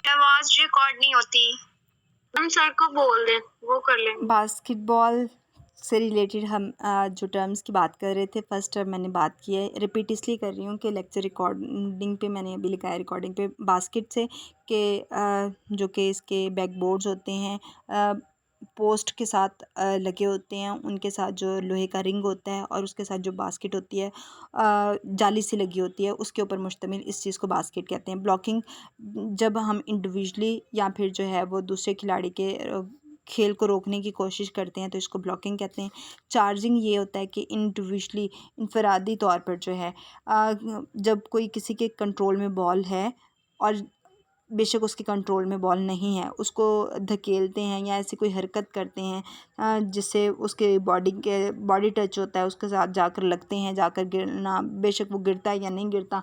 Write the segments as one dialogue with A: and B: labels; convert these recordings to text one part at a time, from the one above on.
A: आवाज रिकॉर्ड नहीं होती। हम सर को बोल दें, वो कर लेंगे।
B: बास्केटबॉल से रिलेटेड हम जो टर्म्स की बात कर रहे थे, फर्स्ट टर्म मैंने बात की है, रिपीट इसलिए कर रही हूँ कि लेक्चर रिकॉर्डिंग पे मैंने अभी लिखा है रिकॉर्डिंग पे बास्केट से के जो कि इसके बैकबोर्ड्स होते हैं पोस्ट के साथ लगे होते हैं, उनके साथ जो लोहे का रिंग होता है और उसके साथ जो बास्केट होती है जाली से लगी होती है, उसके ऊपर मुश्तमिल इस चीज़ को बास्केट कहते हैं। ब्लॉकिंग जब हम इंडिविजुअली या फिर जो है वो दूसरे खिलाड़ी के खेल को रोकने की कोशिश करते हैं तो इसको ब्लॉकिंग कहते हैं। चार्जिंग ये होता है कि इंडिविजुअली इनफरादी तौर पर जो है जब कोई किसी के कंट्रोल में बॉल है और बेशक उसके कंट्रोल में बॉल नहीं है, उसको धकेलते हैं या ऐसी कोई हरकत करते हैं जिससे उसके बॉडी टच होता है, उसके साथ जाकर लगते हैं, जाकर गिरना, बेशक वो गिरता है या नहीं गिरता,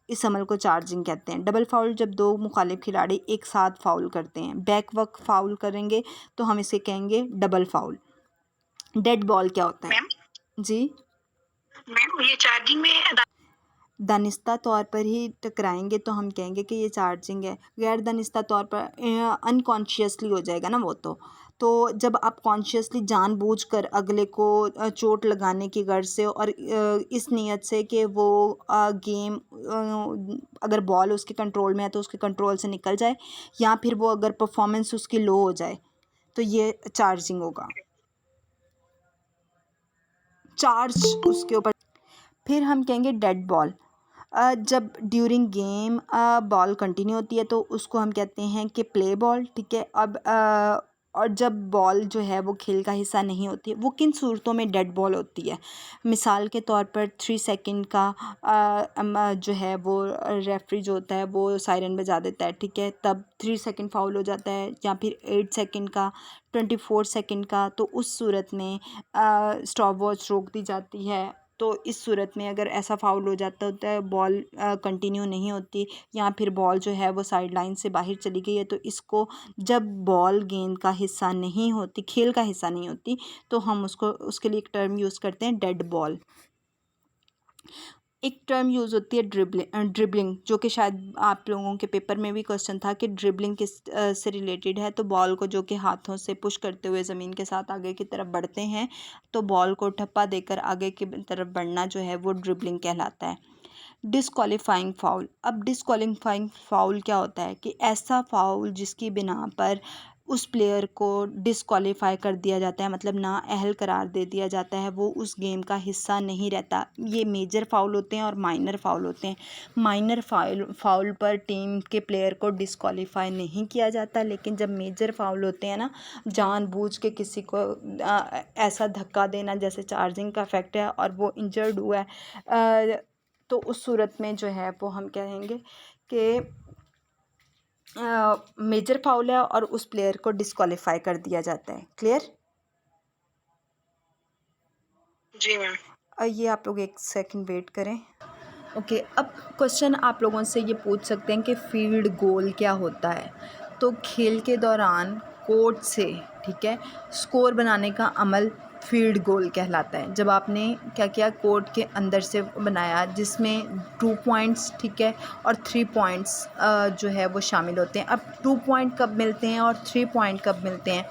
B: इस अमल को चार्जिंग कहते हैं। डबल फाउल जब दो मुखालिफ खिलाड़ी एक साथ फाउल करते हैं, बैक वर्क फाउल करेंगे तो हम इसे कहेंगे डबल फाउल। डेड बॉल क्या होता है? जी
A: मैम ये चार्जिंग में
B: दानिस्ता तौर पर ही टकराएंगे तो हम कहेंगे कि ये चार्जिंग है। गैर दानिस्ता तौर पर अनकॉन्शियसली हो जाएगा ना वो तो जब आप कॉन्शियसली जानबूझकर अगले को चोट लगाने की गर्ज से और इस नीयत से कि वो गेम अगर बॉल उसके कंट्रोल में है तो उसके कंट्रोल से निकल जाए या फिर वो अगर परफॉर्मेंस उसकी लो हो जाए तो ये चार्जिंग होगा। चार्ज उसके ऊपर। फिर हम कहेंगे डेड बॉल। जब ड्यूरिंग गेम बॉल कंटिन्यू होती है तो उसको हम कहते हैं कि प्ले बॉल, ठीक है। अब और जब बॉल जो है वो खेल का हिस्सा नहीं होती है, वो किन सूरतों में डेड बॉल होती है? मिसाल के तौर पर 3 सेकंड का जो है वो रेफरी जो होता है वो सायरन बजा देता है, ठीक है, तब 3 सेकंड फाउल हो जाता है, या फिर 8 सेकंड का, 24 सेकंड का, तो उस सूरत में स्टॉप वॉच रोक दी जाती है। तो इस सूरत में अगर ऐसा फाउल हो जाता होता है, बॉल कंटिन्यू नहीं होती या फिर बॉल जो है वो साइड लाइन से बाहर चली गई है, तो इसको जब बॉल गेंद का हिस्सा नहीं होती, खेल का हिस्सा नहीं होती, तो हम उसको उसके लिए एक टर्म यूज़ करते हैं डेड बॉल। एक टर्म यूज़ होती है ड्रिबलिंग, जो कि शायद आप लोगों के पेपर में भी क्वेश्चन था कि ड्रिबलिंग किस से रिलेटेड है। तो बॉल को जो कि हाथों से पुश करते हुए ज़मीन के साथ आगे की तरफ बढ़ते हैं, तो बॉल को ठप्पा देकर आगे की तरफ बढ़ना जो है वो ड्रिबलिंग कहलाता है। डिस्क्वालीफाइंग फाउल। अब डिस्क्वालीफाइंग फाउल क्या होता है कि ऐसा फाउल जिसकी बिना पर उस प्लेयर को डिस्क्वालीफाई कर दिया जाता है, मतलब ना अहल करार दे दिया जाता है, वो उस गेम का हिस्सा नहीं रहता। ये मेजर फाउल होते हैं और माइनर फाउल होते हैं। माइनर फाउल पर टीम के प्लेयर को डिस्क्वालीफाई नहीं किया जाता, लेकिन जब मेजर फाउल होते हैं ना, जानबूझ के किसी को ऐसा धक्का देना जैसे चार्जिंग का इफेक्ट है और वो इंजर्ड हुआ है, तो उस सूरत में जो है वो हम कहेंगे कि मेजर फाउल है और उस प्लेयर को डिस्क्वालीफाई कर दिया जाता है। क्लियर?
A: जी मैम।
B: ये आप लोग एक सेकंड वेट करें। ओके, अब क्वेश्चन आप लोगों से ये पूछ सकते हैं कि फील्ड गोल क्या होता है। तो खेल के दौरान कोर्ट से, ठीक है, स्कोर बनाने का अमल फील्ड गोल कहलाता है। जब आपने क्या किया, कोर्ट के अंदर से बनाया जिसमें 2 पॉइंट्स, ठीक है, और 3 पॉइंट्स जो है वो शामिल होते हैं। अब 2 पॉइंट कब मिलते हैं और 3 पॉइंट कब मिलते हैं?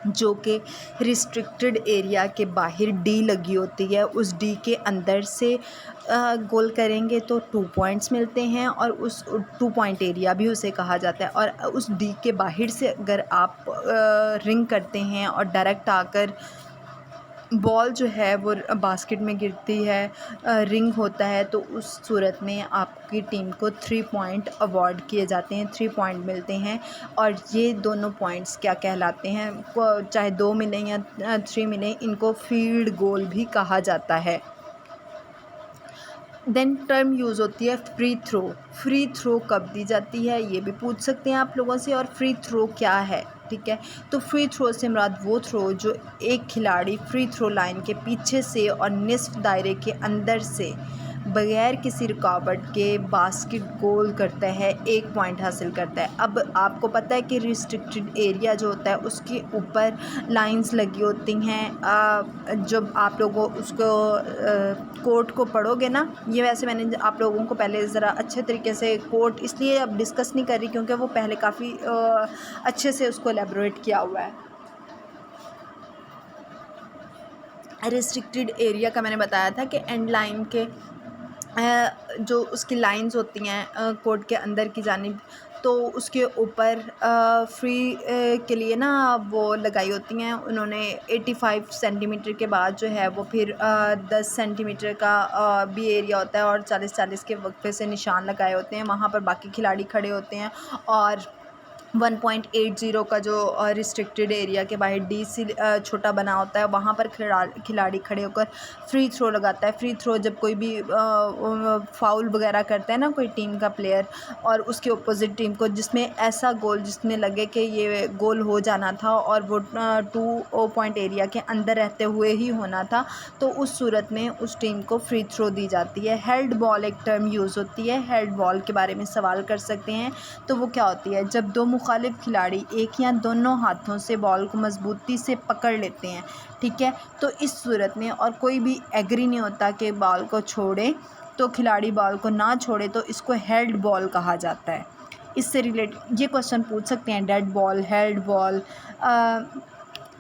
B: जो कि रिस्ट्रिक्टेड एरिया के बाहर डी लगी होती है, उस डी के अंदर से गोल करेंगे तो 2 पॉइंट्स मिलते हैं, और उस 2 पॉइंट एरिया भी उसे कहा जाता है। और उस डी के बाहर से अगर आप रिंग करते हैं और डायरेक्ट आकर बॉल जो है वो बास्केट में गिरती है, रिंग होता है, तो उस सूरत में आपकी टीम को 3 पॉइंट अवार्ड किए जाते हैं, 3 पॉइंट मिलते हैं। और ये दोनों पॉइंट्स क्या कहलाते हैं, चाहे 2 मिलें या 3 मिलें, इनको फील्ड गोल भी कहा जाता है। देन टर्म यूज़ होती है फ्री थ्रो। फ्री थ्रो कब दी जाती है ये भी पूछ सकते हैं आप लोगों से, और फ्री थ्रो क्या है, ठीक है। तो फ्री थ्रो से मुराद वो थ्रो जो एक खिलाड़ी फ्री थ्रो लाइन के पीछे से और निस्फ दायरे के अंदर से बगैर किसी रुकावट के बास्केट गोल करता है, 1 पॉइंट हासिल करता है। अब आपको पता है कि रिस्ट्रिक्टेड एरिया जो होता है उसके ऊपर लाइंस लगी होती हैं। जब आप लोगों उसको कोर्ट को पढ़ोगे ना, ये वैसे मैंने आप लोगों को पहले ज़रा अच्छे तरीके से कोर्ट इसलिए अब डिस्कस नहीं कर रही क्योंकि वो पहले काफ़ी अच्छे से उसको एलेबोरेट किया हुआ है। रिस्ट्रिक्टेड एरिया का मैंने बताया था कि एंड लाइन के जो उसकी लाइंस होती हैं कोर्ट के अंदर की जानिब, तो उसके ऊपर फ्री के लिए ना वो लगाई होती हैं उन्होंने 85 सेंटीमीटर के बाद जो है वो फिर 10 सेंटीमीटर का भी एरिया होता है और 40-40 के वक्फे से निशान लगाए होते हैं। वहाँ पर बाकी खिलाड़ी खड़े होते हैं और 1.80 का जो रिस्ट्रिक्टेड एरिया के बाहर डी सी छोटा बना होता है, वहाँ पर खिलाड़ी खड़े होकर फ्री थ्रो लगाता है। फ्री थ्रो जब कोई भी फाउल वगैरह करता है ना कोई टीम का प्लेयर और उसके अपोजिट टीम को, जिसमें ऐसा गोल जिसमें लगे कि ये गोल हो जाना था और वो 2 पॉइंट एरिया के अंदर रहते हुए ही होना था, तो उस सूरत में उस टीम को फ्री थ्रो दी जाती है। हेल्ड बॉल एक टर्म यूज़ होती है। हेल्ड बॉल के बारे में सवाल कर सकते हैं, तो वो क्या होती है? जब दो मुखालिफ खिलाड़ी एक या दोनों हाथों से बॉल को मजबूती से पकड़ लेते हैं, ठीक है, तो इस सूरत में और कोई भी एग्री नहीं होता कि बॉल को छोड़े, तो खिलाड़ी बॉल को ना छोड़े, तो इसको हेल्ड बॉल कहा जाता है। इससे रिलेटेड ये क्वेश्चन पूछ सकते हैं, dead ball, held ball.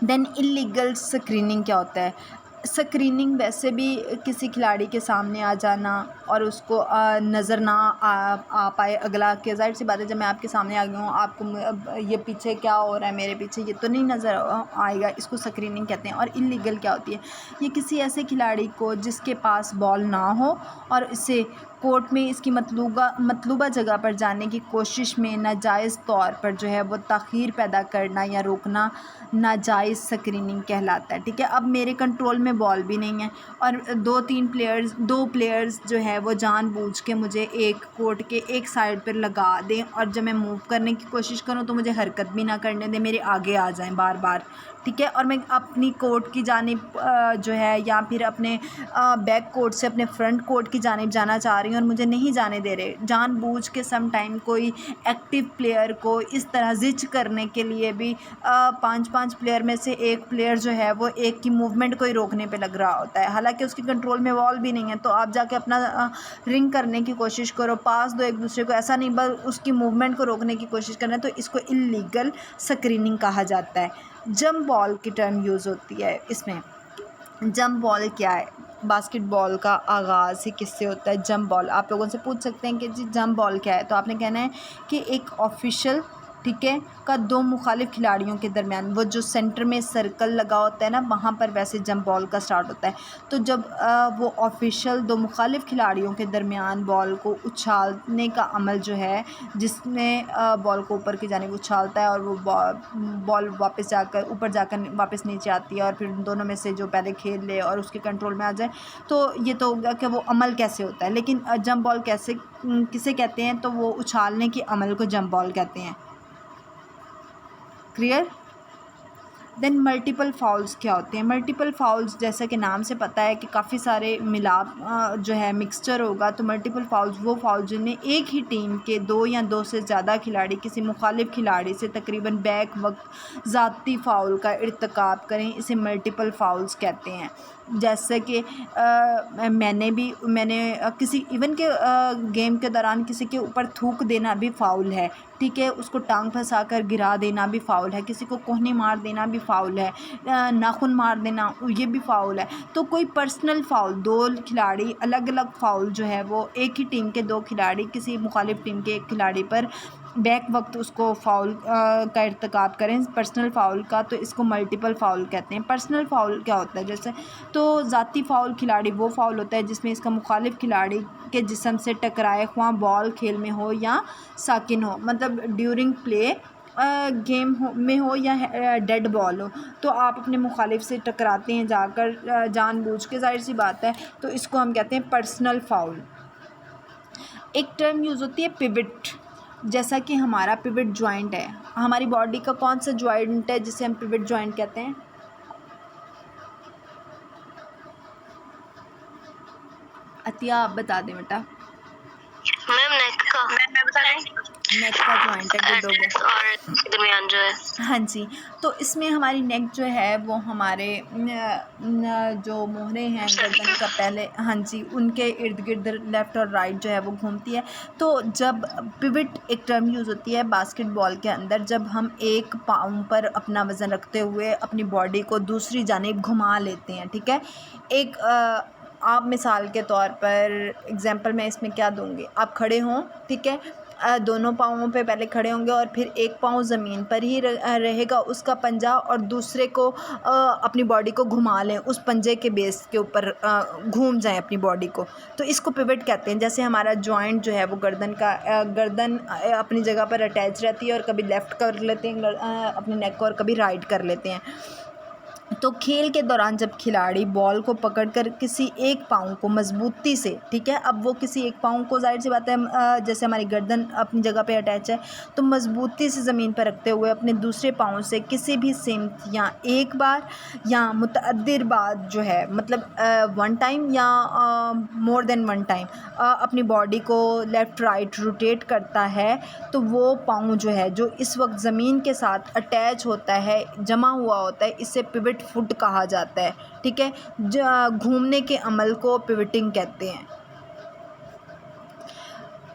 B: Then illegal screening क्या होता है? स्क्रीनिंग वैसे भी किसी खिलाड़ी के सामने आ जाना और उसको नज़र ना आ पाए अगला, कि ज़ाहिर सी बात है जब मैं आपके सामने आ गया हूँ, आपको ये पीछे क्या हो रहा है, मेरे पीछे ये तो नहीं नज़र आएगा, इसको स्क्रीनिंग कहते हैं। और इलीगल क्या होती है? ये किसी ऐसे खिलाड़ी को जिसके पास बॉल ना हो और इसे कोर्ट में इसकी मतलूबा जगह पर जाने की कोशिश में नाजायज़ तौर पर जो है वो ताख़ीर पैदा करना या रोकना नाजायज़ स्क्रीनिंग कहलाता है, ठीक है। अब मेरे कंट्रोल में बॉल भी नहीं है और दो प्लेयर्स जो है वो जानबूझ के मुझे एक कोर्ट के एक साइड पर लगा दें और जब मैं मूव करने की कोशिश करूं तो मुझे हरकत भी ना करने दें, मेरे आगे आ जाएं बार बार, ठीक है। और मैं अपनी कोर्ट की जानिब जो है या फिर अपने बैक कोर्ट से अपने फ्रंट कोर्ट की जानिब जाना चाह रही हूँ और मुझे नहीं जाने दे रहे, जानबूझ के सम टाइम कोई एक्टिव प्लेयर को इस तरह जिच करने के लिए भी 5 प्लेयर में से एक प्लेयर जो है वो एक की मूवमेंट को ही रोकने पे लग रहा होता है, हालांकि उसकी कंट्रोल में बॉल भी नहीं है, तो आप जाके अपना रिंग करने की कोशिश करो, पास दो एक दूसरे को, ऐसा नहीं बस उसकी मूवमेंट को रोकने की कोशिश करना, तो इसको इल्लीगल स्क्रीनिंग कहा जाता है। जंप बॉल की टर्म यूज़ होती है इसमें। जंप बॉल क्या है? बास्केटबॉल का आगाज़ ही किससे होता है? Jump ball. आप लोगों से पूछ सकते हैं कि जी जंप बॉल क्या है, तो आपने कहना है कि एक ऑफिशियल, ठीक है, का दो मुखालिफ खिलाड़ियों के दरमियान वो जो सेंटर में सर्कल लगा होता है ना, वहाँ पर वैसे जंप बॉल का स्टार्ट होता है। तो जब वो ऑफिशियल दो मुखालिफ खिलाड़ियों के दरमियान बॉल को उछालने का अमल जो है, जिसमें बॉल को ऊपर की जानिब उछालता है और वो बॉल वापस जाकर ऊपर जाकर वापस नीचे आती है और फिर दोनों में से जो पहले खेल ले और उसके कंट्रोल में आ जाए, तो ये तो होगा कि वो अमल कैसे होता है। लेकिन जंप बॉल किसे कहते हैं? तो वो उछालने के अमल को जंप बॉल कहते हैं। क्लियर? देन मल्टीपल फाउल्स क्या होते हैं? मल्टीपल फाउल्स जैसा कि नाम से पता है कि काफ़ी सारे मिलाप जो है मिक्सचर होगा, तो मल्टीपल फाउल्स वो फाउल जिनमें एक ही टीम के 2 या 2 से ज़्यादा खिलाड़ी किसी मुखालिफ खिलाड़ी से तकरीबन बैक वक्त ज़ाती फ़ाउल का इर्तिकाब करें, इसे मल्टीपल फाउल्स कहते हैं। जैसे कि मैंने किसी इवन के गेम के दौरान किसी के ऊपर थूक देना भी फ़ाउल है, ठीक है, उसको टांग फंसा कर गिरा देना भी फ़ाउल है, किसी को कोहनी मार देना भी फ़ाउल है, नाखून मार देना ये भी फ़ाउल है। तो कोई पर्सनल फ़ाउल, दो खिलाड़ी अलग अलग फ़ाउल जो है वो एक ही टीम के दो खिलाड़ी किसी मुखालिफ टीम के एक खिलाड़ी पर बैक वक्त उसको फ़ाउल का इर्तिकाब करें पर्सनल फ़ाउल का, तो इसको मल्टीपल फ़ाउल कहते हैं। पर्सनल फ़ाउल क्या होता है? जैसे तो ज़ाती फ़ाउल खिलाड़ी वो फ़ाउल होता है जिसमें इसका मुखालिफ खिलाड़ी के जिस्म से टकराए, ख्वाह बॉल खेल में हो या साकिन हो, मतलब ड्यूरिंग प्ले गेम में हो या डेड बॉल हो, तो आप अपने मुखालिफ से टकराते हैं जाकर जानबूझ के, जाहिर सी बात है, तो इसको हम कहते हैं पर्सनल फ़ाउल। एक टर्म यूज़ होती है पिवट। जैसा कि हमारा पिवट जॉइंट है, हमारी बॉडी का कौन सा जॉइंट है जिसे हम पिवट जॉइंट कहते हैं? अतिया आप बता दें बेटा।
A: मैम नेक का मैं बता रही
B: नेक का जॉइंट है, गुड हो गया।
A: और दरमियान जो है।
B: हाँ जी, तो इसमें हमारी नेक जो है वो हमारे जो मोहरे हैं गर्दन का पहले, हाँ जी, उनके इर्द गिर्द लेफ़्ट और राइट जो है वो घूमती है। तो जब पिवट एक टर्म यूज़ होती है बास्केटबॉल के अंदर, जब हम एक पाँव पर अपना वज़न रखते हुए अपनी बॉडी को दूसरी जानिब घुमा लेते हैं, ठीक है। एक आप मिसाल के तौर पर एग्ज़ाम्पल मैं इसमें क्या दूँगी, आप खड़े हों, ठीक है, दोनों पाँवों पे पहले खड़े होंगे और फिर एक पाँव ज़मीन पर ही रहेगा, उसका पंजा, और दूसरे को अपनी बॉडी को घुमा लें, उस पंजे के बेस के ऊपर घूम जाएं अपनी बॉडी को, तो इसको पिवट कहते हैं। जैसे हमारा जॉइंट जो है वो गर्दन का गर्दन अपनी जगह पर अटैच रहती है और कभी लेफ़्ट कर लेते हैं अपनी नेक को और कभी राइट कर लेते हैं। तो खेल के दौरान जब खिलाड़ी बॉल को पकड़कर किसी एक पाँव को मजबूती से, ठीक है, अब वो किसी एक पाँव को, जाहिर सी बात है जैसे हमारी गर्दन अपनी जगह पे अटैच है, तो मजबूती से ज़मीन पर रखते हुए अपने दूसरे पाँव से किसी भी सिमत या एक बार या मुतअद्दिर बार जो है, मतलब वन टाइम या मोर देन वन टाइम अपनी बॉडी को लेफ़्ट राइट रोटेट करता है, तो वो पाँव जो है जो इस वक्त ज़मीन के साथ अटैच होता है, जमा हुआ होता है, इससे पिवट फुट कहा जाता है, ठीक है। घूमने के अमल को पिवटिंग कहते हैं।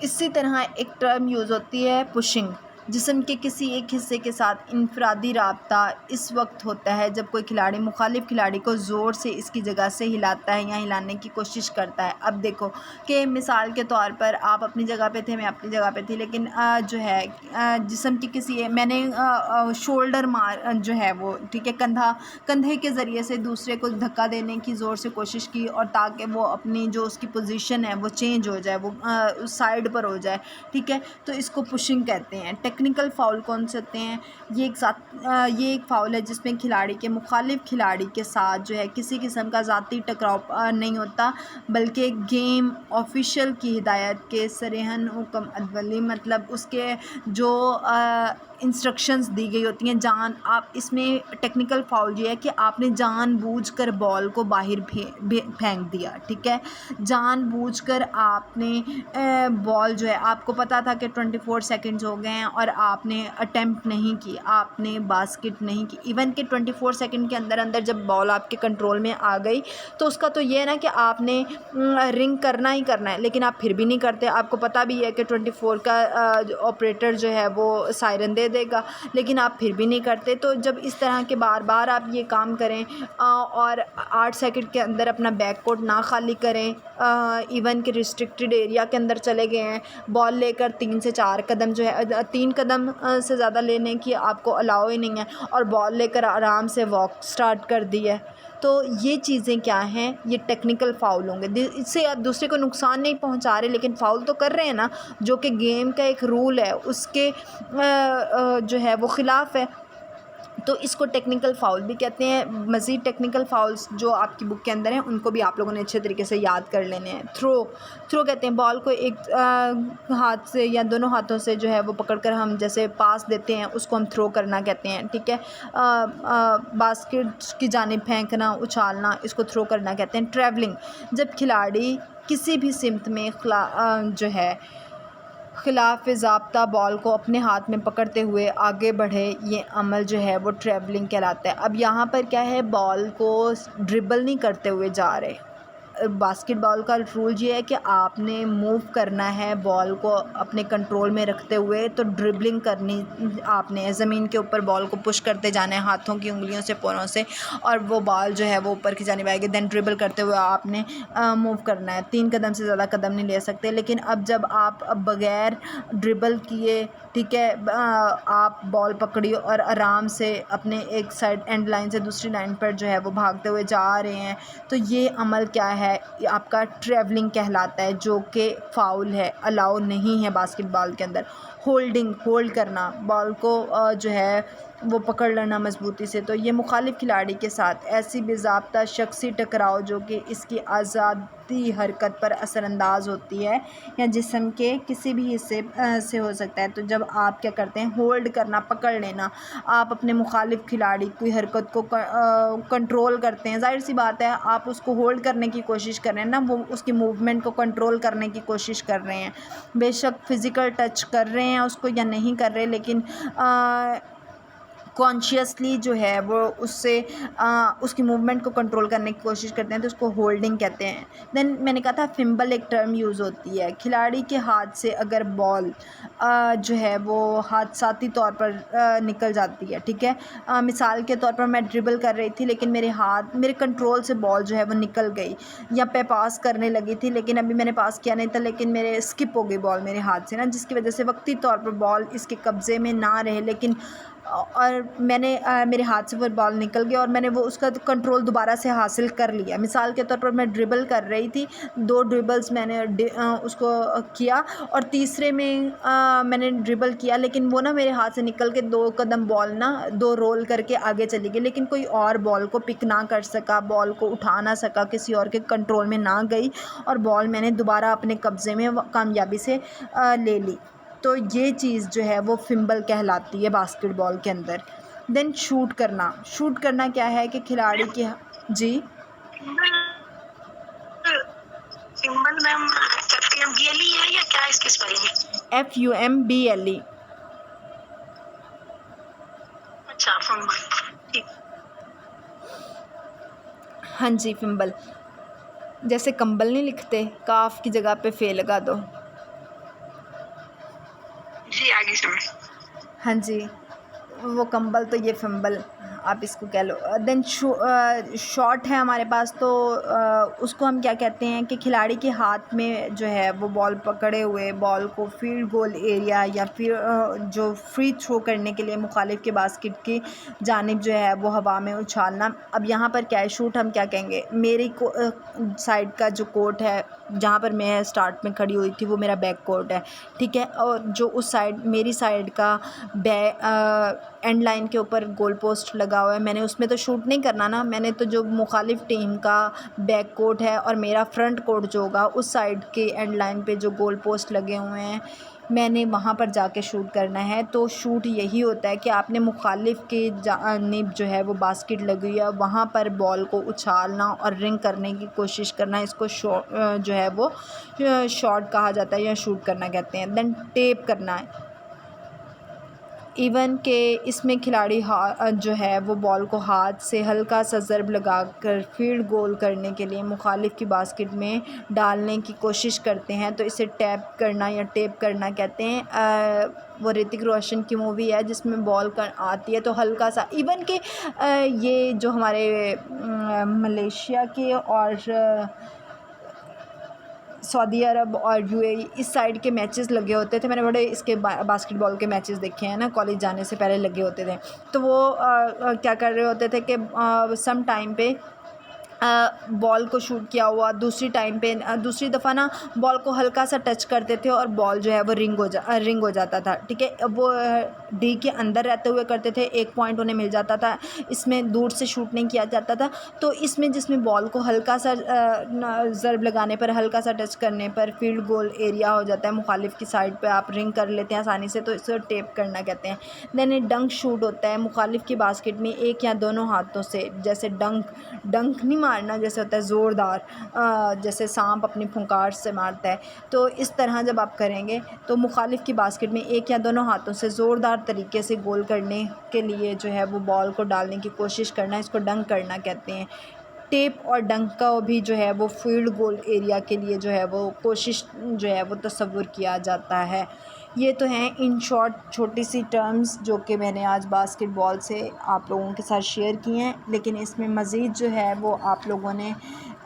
B: इसी तरह एक टर्म यूज़ होती है पुशिंग। जिस्म के किसी एक हिस्से के साथ इनफरादी राब्ता इस वक्त होता है जब कोई खिलाड़ी मुखालिफ खिलाड़ी को ज़ोर से इसकी जगह से हिलाता है या हिलाने की कोशिश करता है। अब देखो कि मिसाल के तौर पर आप अपनी जगह पे थे, मैं अपनी जगह पे थी, लेकिन जो है जिस्म की किसी मैंने शोल्डर मार जो है वो, ठीक है, कंधे के ज़रिए से दूसरे को धक्का देने की ज़ोर से कोशिश की, और ताकि वो अपनी जो उसकी पोजीशन है वो चेंज हो जाए, वो उस साइड पर हो जाए, ठीक है, तो इसको पुशिंग कहते हैं। टेक्निकल फ़ाउल कौन से होते हैं? ये एक फ़ाउल है जिसमें खिलाड़ी के मुखालिफ खिलाड़ी के साथ जो है किसी किस्म का ज़ाती टकराव नहीं होता, बल्कि गेम ऑफिशियल की हिदायत के सरेहन हुक्म अदवली, मतलब उसके जो इंस्ट्रक्शंस दी गई होती हैं। आप इसमें टेक्निकल फ़ाउल ये है कि आपने जानबूझकर बॉल को बाहर फेंक दिया, ठीक है, जानबूझकर आपने बॉल जो है, आपको पता था कि 24 सेकंड्स हो गए हैं और आपने अटेम्प्ट नहीं की, आपने बास्केट नहीं की। इवन कि 24 सेकंड के अंदर अंदर जब बॉल आपके कंट्रोल में आ गई तो उसका तो ये है ना कि आपने रिंग करना ही करना है, लेकिन आप फिर भी नहीं करते। आपको पता भी है कि 24 का ऑपरेटर जो है वो सायरन दे देगा, लेकिन आप फिर भी नहीं करते। तो जब इस तरह के बार बार आप ये काम करें और 8 सेकंड के अंदर अपना बैक कोर्ट ना खाली करें, इवन कि रिस्ट्रिक्टेड एरिया के अंदर चले गए हैं, बॉल लेकर 3 से 4 कदम जो है 3 कदम से ज़्यादा लेने की आपको अलाउ ही नहीं है, और बॉल लेकर आराम से वॉक स्टार्ट कर दी है, तो ये चीज़ें क्या हैं? ये टेक्निकल फ़ाउल होंगे। इससे आप दूसरे को नुकसान नहीं पहुंचा रहे, लेकिन फ़ाउल तो कर रहे हैं ना, जो कि गेम का एक रूल है, उसके जो है वो ख़िलाफ़ है, तो इसको टेक्निकल फ़ाउल भी कहते हैं। मज़ीद टेक्निकल फ़ाउल्स जो आपकी बुक के अंदर हैं उनको भी आप लोगों ने अच्छे तरीके से याद कर लेने हैं। थ्रो कहते हैं बॉल को एक हाथ से या दोनों हाथों से जो है वो पकड़कर हम जैसे पास देते हैं, उसको हम थ्रो करना कहते हैं, ठीक है। बास्केट की जानिब फेंकना, उछालना, इसको थ्रो करना कहते हैं। ट्रैवलिंग, जब खिलाड़ी किसी भी सिमत में जो है खिलाफ ज़ाब्ता बॉल को अपने हाथ में पकड़ते हुए आगे बढ़े, ये अमल जो है वो ट्रैवलिंग कहलाता है। अब यहाँ पर क्या है, बॉल को ड्रिबल नहीं करते हुए जा रहे। बास्केटबॉल का रूल ये है कि आपने मूव करना है बॉल को अपने कंट्रोल में रखते हुए, तो ड्रिबलिंग करनी, आपने ज़मीन के ऊपर बॉल को पुश करते जाना है हाथों की उंगलियों से, पैरों से, और वो बॉल जो है वो ऊपर की जानिब आएगी। देन ड्रिबल करते हुए आपने मूव करना है। 3 कदम से ज़्यादा कदम नहीं ले सकते। लेकिन अब जब आप बग़ैर ड्रिबल किए, ठीक है, आप बॉल पकड़ी और आराम से अपने एक साइड एंड लाइन से दूसरी लाइन पर जो है वो भागते हुए जा रहे हैं, तो ये अमल क्या है, ये आपका ट्रैवलिंग कहलाता है, जो कि फ़ाउल है, अलाउ नहीं है बास्केटबॉल के अंदर। होल्ड करना, बॉल को जो है वो पकड़ लेना मजबूती से। तो ये मुखालिफ खिलाड़ी के साथ ऐसी बेज़ाब्ता शख्सी टकराव जो कि इसकी आज़ादी हरकत पर असरअंदाज होती है या जिस्म के किसी भी हिस्से से हो सकता है। तो जब आप क्या करते हैं, होल्ड करना, पकड़ लेना, आप अपने मुखालिफ खिलाड़ी की हरकत को कंट्रोल करते हैं। ज़ाहिर सी बात है, आप उसको होल्ड करने की कोशिश कर रहे हैं ना, वो उसकी मूवमेंट को कंट्रोल करने की कोशिश कर रहे हैं। बेशक फ़िज़िकल टच कर रहे हैं उसको या नहीं कर रहे, लेकिन कॉन्शियसली जो है वो उससे उसकी मूवमेंट को कंट्रोल करने की कोशिश करते हैं, तो उसको होल्डिंग कहते हैं। देन मैंने कहा था फिम्बल एक टर्म यूज़ होती है, खिलाड़ी के हाथ से अगर बॉल जो है वो हादसाती तौर पर निकल जाती है, ठीक है। मिसाल के तौर पर मैं ड्रिबल कर रही थी, लेकिन मेरे कंट्रोल से बॉल जो है वो निकल गई, या मैं पास करने लगी थी लेकिन अभी मैंने पास किया नहीं था, लेकिन मेरे स्किप हो गई बॉल मेरे हाथ से ना, जिसकी वजह से वक्ती तौर पर बॉल इसके कब्ज़े में ना रहे, लेकिन और मैंने मेरे हाथ से वो बॉल निकल गया और मैंने वो उसका कंट्रोल दोबारा से हासिल कर लिया। मिसाल के तौर पर मैं ड्रिबल कर रही थी, 2 ड्रिबल्स मैंने उसको किया, और तीसरे में मैंने ड्रिबल किया, लेकिन वो ना मेरे हाथ से निकल के 2 कदम बॉल ना 2 रोल करके आगे चली गई, लेकिन कोई और बॉल को पिक ना कर सका, बॉल को उठा ना सका, किसी और के कंट्रोल में ना गई, और बॉल मैंने दोबारा अपने कब्ज़े में कामयाबी से ले ली। तो ये चीज़ जो है वो फिम्बल कहलाती है बास्केटबॉल के अंदर। देन शूट करना क्या है कि खिलाड़ी की जी
A: सिंबल मैम FUMBLE है या क्या इसकी स्पेलिंग?
B: FUMBLE।
A: अच्छा, फिम्बल, ठीक।
B: हाँ जी, फिम्बल। जैसे कंबल नहीं लिखते, काफ की जगह पे फे लगा दो।
A: जी, आगे समझ।
B: हाँ जी, वो कंबल, तो ये फिम्बल आप इसको कह लो। देन शॉट है हमारे पास, तो उसको हम क्या कहते हैं कि खिलाड़ी के हाथ में जो है वो बॉल पकड़े हुए बॉल को फील्ड गोल एरिया या फिर जो फ्री थ्रो करने के लिए मुखालिफ के बास्केट की जानिब जो है वो हवा में उछालना। अब यहाँ पर क्या है, शूट हम क्या कहेंगे, मेरी साइड का जो कोर्ट है जहाँ पर मैं स्टार्ट में खड़ी हुई थी वो मेरा बैक कोर्ट है, ठीक है। और जो उस साइड मेरी साइड का एंड लाइन के ऊपर गोल पोस्ट लगा हुआ है, मैंने उसमें तो शूट नहीं करना ना, मैंने तो जो मुखालिफ टीम का बैक कोर्ट है और मेरा फ्रंट कोर्ट जो होगा उस साइड के एंड लाइन पे जो गोल पोस्ट लगे हुए हैं मैंने वहाँ पर जाके शूट करना है। तो शूट यही होता है कि आपने मुखालिफ के जानिब जो है वो बास्केट लगी हुई है वहाँ पर बॉल को उछालना और रिंग करने की कोशिश करना, इसको जो है वो शॉट कहा जाता है या शूट करना कहते हैं। देन टेप करना है, इवन के इसमें खिलाड़ी जो है वो बॉल को हाथ से हल्का सा ज़र्ब लगाकर फील्ड गोल करने के लिए मुखालिफ की बास्केट में डालने की कोशिश करते हैं, तो इसे टैप करना या टेप करना कहते हैं। वो ऋतिक रोशन की मूवी है जिसमें बॉल कर आती है तो हल्का सा, इवन के ये जो हमारे मलेशिया के और सऊदी अरब और UAE इस साइड के मैचेस लगे होते थे, मैंने बड़े इसके बास्केटबॉल के मैचेस देखे हैं ना, कॉलेज जाने से पहले लगे होते थे। तो वो क्या कर रहे होते थे कि सम टाइम पे बॉल को शूट किया हुआ दूसरी टाइम पे दूसरी दफ़ा ना बॉल को हल्का सा टच करते थे और बॉल जो है वो रिंग हो जाता था, ठीक है। अब वो डी के अंदर रहते हुए करते थे, 1 पॉइंट उन्हें मिल जाता था, इसमें दूर से शूट नहीं किया जाता था। तो इसमें जिसमें बॉल को हल्का सा ज़र्ब लगाने पर, हल्का सा टच करने पर फील्ड गोल एरिया हो जाता है, मुखालिफ की साइड पर आप रिंग कर लेते हैं आसानी से, तो इसे टेप करना कहते हैं। देन डंक शूट होता है, मुखालिफ की बास्केट में एक या दोनों हाथों से, जैसे डंक नहीं मारना जैसे होता है ज़ोरदार, जैसे सांप अपनी फुंकार से मारता है, तो इस तरह जब आप करेंगे तो मुखालिफ की बास्केट में एक या दोनों हाथों से ज़ोरदार तरीके से गोल करने के लिए जो है वो बॉल को डालने की कोशिश करना, इसको डंक करना कहते हैं। टेप और डंक का भी जो है वो फील्ड गोल एरिया के लिए जो है वो कोशिश जो है वो तस्वुर किया जाता है। ये तो हैं इन शॉर्ट छोटी सी टर्म्स जो कि मैंने आज बास्केटबॉल से आप लोगों के साथ शेयर की हैं, लेकिन इसमें मज़ीद जो है वो आप लोगों ने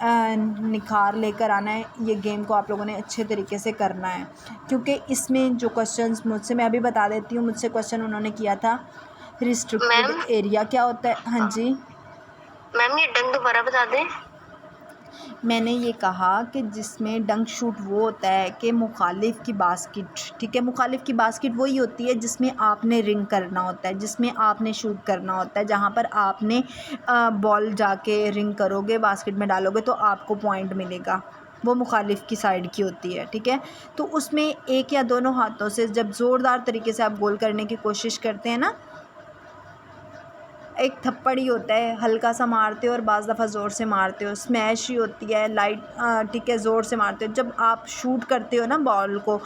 B: निखार लेकर आना है, ये गेम को आप लोगों ने अच्छे तरीके से करना है, क्योंकि इसमें जो क्वेश्चंस मुझसे, मैं अभी बता देती हूँ, मुझसे क्वेश्चन उन्होंने किया था रिस्ट्रिक्टेड एरिया क्या होता है। हाँ जी
A: मैम, ये डंक दोबारा बता दें।
B: मैंने ये कहा कि जिसमें डंक शूट वो होता है कि मुखालिफ की बास्केट, ठीक है, मुखालिफ की बास्केट वही होती है जिसमें आपने रिंग करना होता है, जिसमें आपने शूट करना होता है, जहाँ पर आपने बॉल जाके रिंग करोगे, बास्केट में डालोगे तो आपको पॉइंट मिलेगा, वो मुखालिफ की साइड की होती है, ठीक है। तो उसमें एक या दोनों हाथों से जब ज़ोरदार तरीके से आप गोल करने की कोशिश करते हैं ना, एक थप्पड़ ही होता है, हल्का सा मारते हो और बाज़ दफ़ा ज़ोर से मारते हो, स्मैश ही होती है, लाइट, ठीक है, ज़ोर से मारते हो। जब आप शूट करते हो ना बॉल को,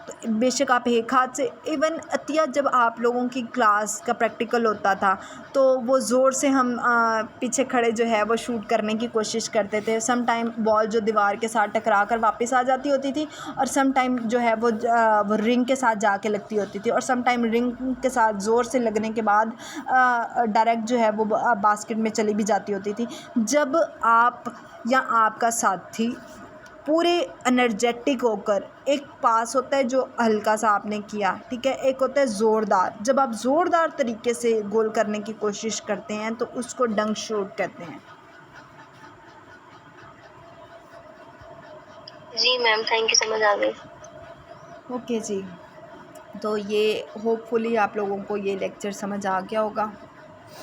B: तो बेशक आप एक हाथ से, इवन अतिया जब आप लोगों की क्लास का प्रैक्टिकल होता था तो वो ज़ोर से हम पीछे खड़े जो है वो शूट करने की कोशिश करते थे। सम टाइम बॉल जो दीवार के साथ टकरा कर वापस आ जाती होती थी, और सम टाइम जो है वो रिंग के साथ जाके लगती होती थी, और सम टाइम रिंग के साथ ज़ोर से लगने के बाद डायरेक्ट जो है वो बास्केट में चली भी जाती होती थी। जब आप या आपका साथी पूरे एनर्जेटिक होकर, एक पास होता है जो हल्का सा आपने किया, ठीक है, एक होता है ज़ोरदार, जब आप ज़ोरदार तरीके से गोल करने की कोशिश करते हैं तो उसको डंक शूट कहते हैं।
A: जी मैम, थैंक यू, समझ आ गई।
B: ओके जी, तो ये होपफुली आप लोगों को ये लेक्चर समझ आ गया होगा।